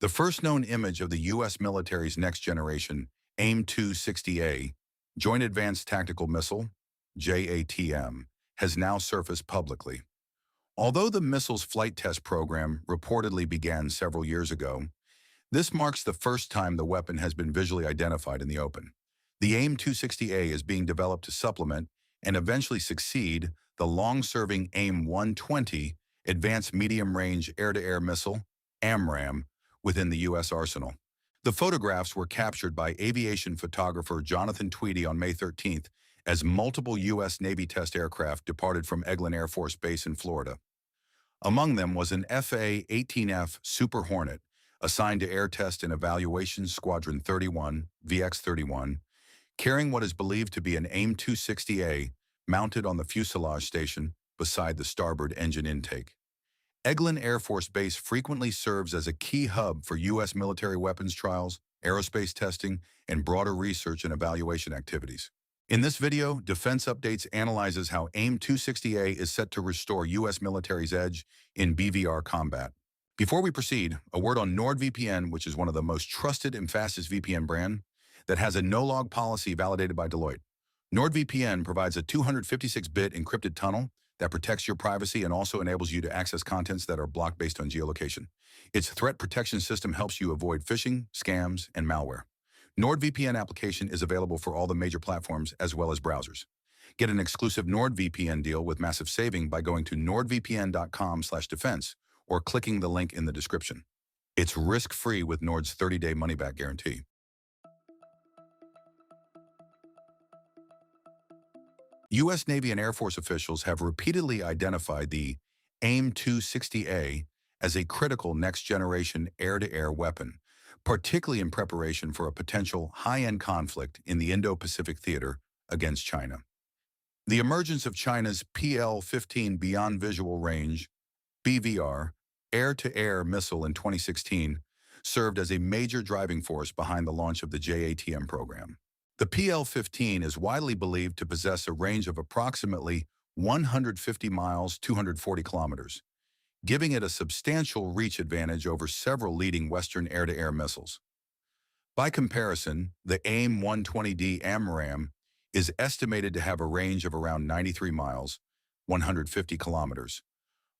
The first known image of the U.S. military's next generation AIM-260A, Joint Advanced Tactical Missile, JATM, has now surfaced publicly. Although the missile's flight test program reportedly began several years ago, this marks the first time the weapon has been visually identified in the open. The AIM-260A is being developed to supplement and eventually succeed the long-serving AIM-120 Advanced Medium-Range Air-to-Air Missile, AMRAAM, within the U.S. arsenal. The photographs were captured by aviation photographer Jonathan Tweedy on May 13th as multiple U.S. Navy test aircraft departed from Eglin Air Force Base in Florida. Among them was an A-18F Super Hornet, assigned to Air Test and Evaluation Squadron 31, VX-31, carrying what is believed to be an AIM-260A mounted on the fuselage station beside the starboard engine intake. Eglin Air Force Base frequently serves as a key hub for U.S. military weapons trials, aerospace testing, and broader research and evaluation activities. In this video, Defense Updates analyzes how AIM-260A is set to restore U.S. military's edge in BVR combat. Before we proceed, a word on NordVPN, which is one of the most trusted and fastest VPN brand that has a no-log policy validated by Deloitte. NordVPN provides a 256-bit encrypted tunnel that protects your privacy and also enables you to access contents that are blocked based on geolocation. Its threat protection system helps you avoid phishing, scams, and malware. NordVPN application is available for all the major platforms as well as browsers. Get an exclusive NordVPN deal with massive saving by going to nordvpn.com/defense or clicking the link in the description. It's risk-free with Nord's 30-day money-back guarantee. U.S. Navy and Air Force officials have repeatedly identified the AIM-260A as a critical next-generation air-to-air weapon, particularly in preparation for a potential high-end conflict in the Indo-Pacific theater against China. The emergence of China's PL-15 Beyond Visual Range, BVR, air-to-air missile in 2016 served as a major driving force behind the launch of the JATM program. The PL-15 is widely believed to possess a range of approximately 150 miles, 240 kilometers, giving it a substantial reach advantage over several leading Western air-to-air missiles. By comparison, the AIM-120D AMRAAM is estimated to have a range of around 93 miles, 150 kilometers,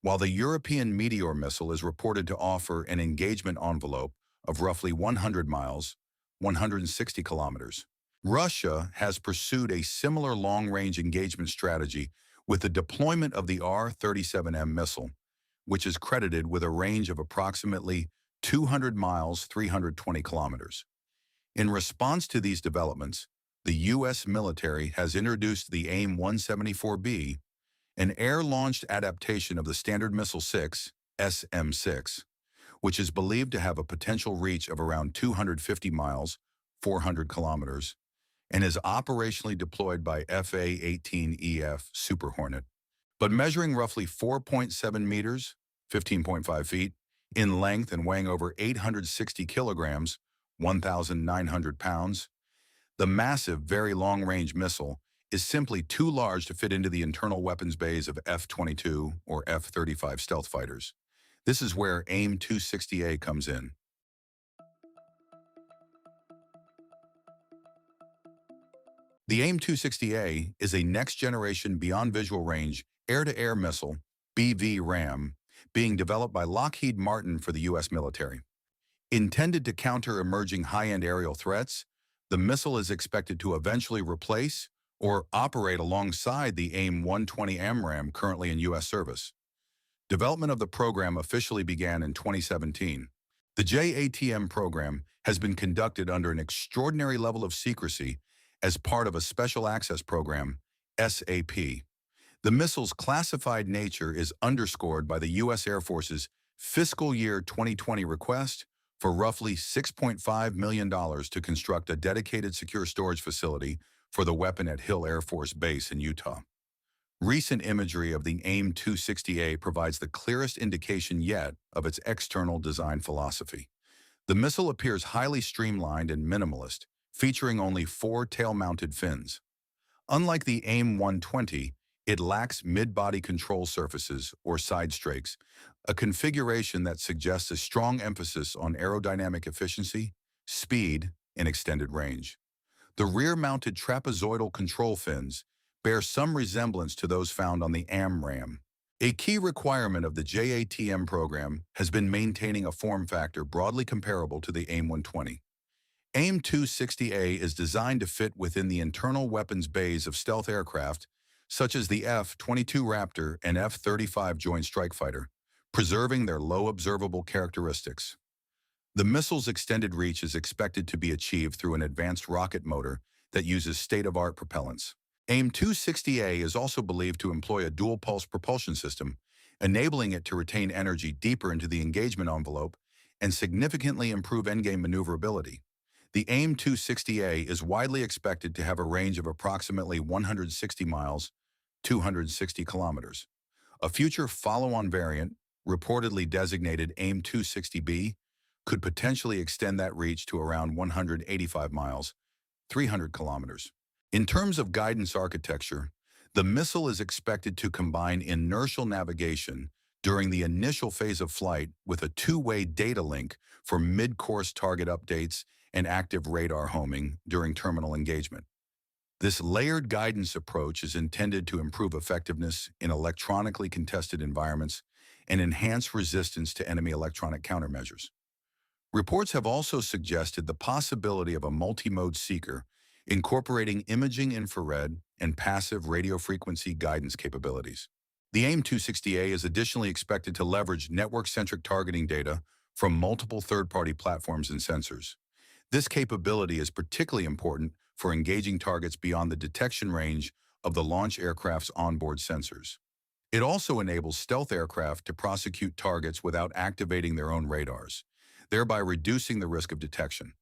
while the European Meteor missile is reported to offer an engagement envelope of roughly 100 miles, 160 kilometers. Russia has pursued a similar long-range engagement strategy with the deployment of the R-37M missile, which is credited with a range of approximately 200 miles, 320 kilometers. In response to these developments, the U.S. military has introduced the AIM-174B, an air-launched adaptation of the Standard Missile 6, SM-6, which is believed to have a potential reach of around 250 miles, 400 kilometers, and is operationally deployed by A-18F Super Hornet, but measuring roughly 4.7 meters, 15.5 feet, in length and weighing over 860 kilograms, 1,900 pounds. The massive, very long-range missile is simply too large to fit into the internal weapons bays of F-22 or F-35 stealth fighters. This is where AIM-260A comes in. The AIM-260A is a next-generation beyond visual range air-to-air missile, BVRAM, being developed by Lockheed Martin for the U.S. military. Intended to counter emerging high-end aerial threats, the missile is expected to eventually replace or operate alongside the AIM-120 AMRAAM currently in U.S. service. Development of the program officially began in 2017. The JATM program has been conducted under an extraordinary level of secrecy as part of a Special Access Program, SAP. The missile's classified nature is underscored by the U.S. Air Force's fiscal year 2020 request for roughly $6.5 million to construct a dedicated secure storage facility for the weapon at Hill Air Force Base in Utah. Recent imagery of the AIM-260A provides the clearest indication yet of its external design philosophy. The missile appears highly streamlined and minimalist, featuring only 4 tail-mounted fins. Unlike the AIM-120, it lacks mid-body control surfaces or side strakes, a configuration that suggests a strong emphasis on aerodynamic efficiency, speed, and extended range. The rear-mounted trapezoidal control fins bear some resemblance to those found on the AMRAAM. A key requirement of the JATM program has been maintaining a form factor broadly comparable to the AIM-120. AIM-260A is designed to fit within the internal weapons bays of stealth aircraft, such as the F-22 Raptor and F-35 Joint Strike Fighter, preserving their low observable characteristics. The missile's extended reach is expected to be achieved through an advanced rocket motor that uses state-of-the-art propellants. AIM-260A is also believed to employ a dual-pulse propulsion system, enabling it to retain energy deeper into the engagement envelope and significantly improve endgame maneuverability. The AIM-260A is widely expected to have a range of approximately 160 miles, 260 kilometers. A future follow-on variant, reportedly designated AIM-260B, could potentially extend that reach to around 185 miles, 300 kilometers. In terms of guidance architecture, the missile is expected to combine inertial navigation during the initial phase of flight with a two-way data link for mid-course target updates and active radar homing during terminal engagement. This layered guidance approach is intended to improve effectiveness in electronically contested environments and enhance resistance to enemy electronic countermeasures. Reports have also suggested the possibility of a multi-mode seeker incorporating imaging infrared and passive radio frequency guidance capabilities. The AIM-260A is additionally expected to leverage network-centric targeting data from multiple third-party platforms and sensors. This capability is particularly important for engaging targets beyond the detection range of the launch aircraft's onboard sensors. It also enables stealth aircraft to prosecute targets without activating their own radars, thereby reducing the risk of detection.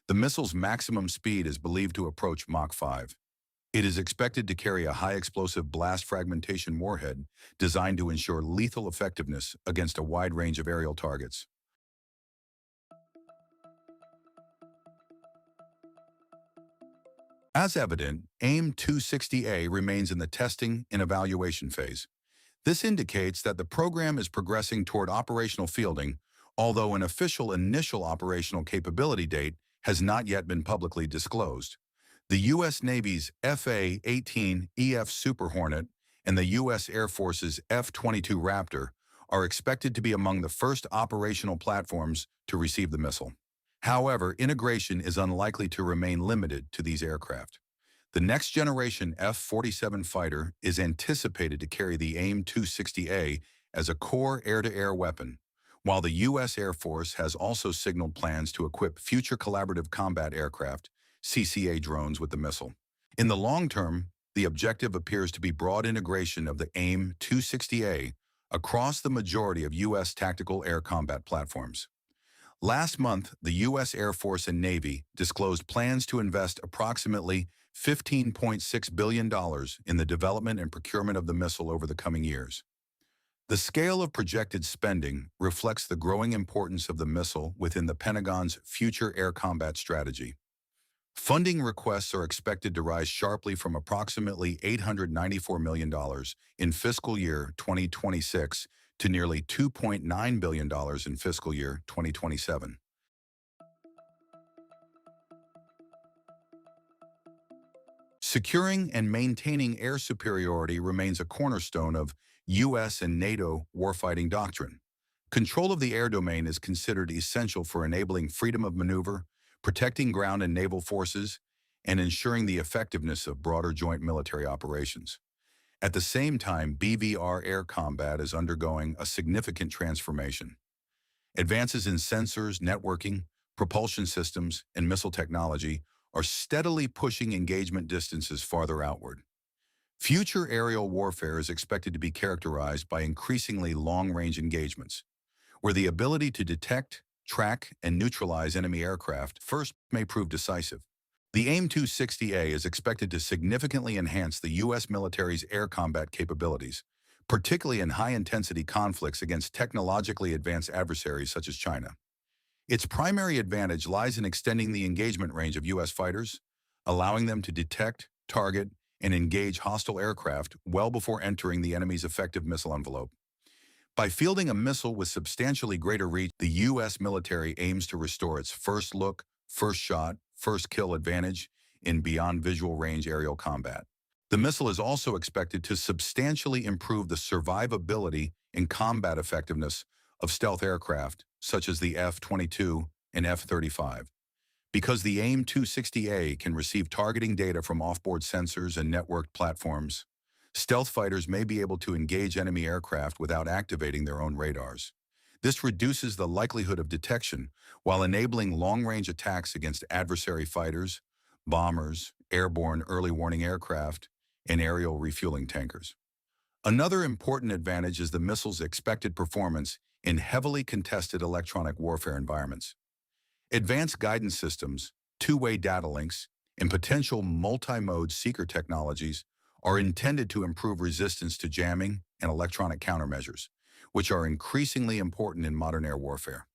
The missile's maximum speed is believed to approach Mach 5. It is expected to carry a high-explosive blast fragmentation warhead designed to ensure lethal effectiveness against a wide range of aerial targets. As evident, AIM-260A remains in the testing and evaluation phase. This indicates that the program is progressing toward operational fielding, although an official initial operational capability date has not yet been publicly disclosed. The U.S. Navy's A-18F Super Hornet and the U.S. Air Force's F-22 Raptor are expected to be among the first operational platforms to receive the missile. However, integration is unlikely to remain limited to these aircraft. The next-generation F-47 fighter is anticipated to carry the AIM-260A as a core air-to-air weapon, while the U.S. Air Force has also signaled plans to equip future collaborative combat aircraft, CCA drones, with the missile. In the long term, the objective appears to be broad integration of the AIM-260A across the majority of U.S. tactical air combat platforms. Last month, the U.S. Air Force and Navy disclosed plans to invest approximately $15.6 billion in the development and procurement of the missile over the coming years. The scale of projected spending reflects the growing importance of the missile within the Pentagon's future air combat strategy. Funding requests are expected to rise sharply from approximately $894 million in fiscal year 2026 to nearly $2.9 billion in fiscal year 2027. Securing and maintaining air superiority remains a cornerstone of U.S. and NATO warfighting doctrine. Control of the air domain is considered essential for enabling freedom of maneuver, protecting ground and naval forces, and ensuring the effectiveness of broader joint military operations. At the same time, BVR air combat is undergoing a significant transformation. Advances in sensors, networking, propulsion systems, and missile technology are steadily pushing engagement distances farther outward. Future aerial warfare is expected to be characterized by increasingly long-range engagements, where the ability to detect, track, and neutralize enemy aircraft first may prove decisive. The AIM-260A is expected to significantly enhance the U.S. military's air combat capabilities, particularly in high-intensity conflicts against technologically advanced adversaries such as China. Its primary advantage lies in extending the engagement range of U.S. fighters, allowing them to detect, target, and engage hostile aircraft well before entering the enemy's effective missile envelope. By fielding a missile with substantially greater reach, the U.S. military aims to restore its first look, first shot, first kill advantage in beyond visual range aerial combat. The missile is also expected to substantially improve the survivability and combat effectiveness of stealth aircraft, such as the F-22 and F-35. Because the AIM-260A can receive targeting data from offboard sensors and networked platforms, stealth fighters may be able to engage enemy aircraft without activating their own radars. This reduces the likelihood of detection while enabling long-range attacks against adversary fighters, bombers, airborne early warning aircraft, and aerial refueling tankers. Another important advantage is the missile's expected performance in heavily contested electronic warfare environments. Advanced guidance systems, two-way data links, and potential multi-mode seeker technologies are intended to improve resistance to jamming and electronic countermeasures, which are increasingly important in modern air warfare.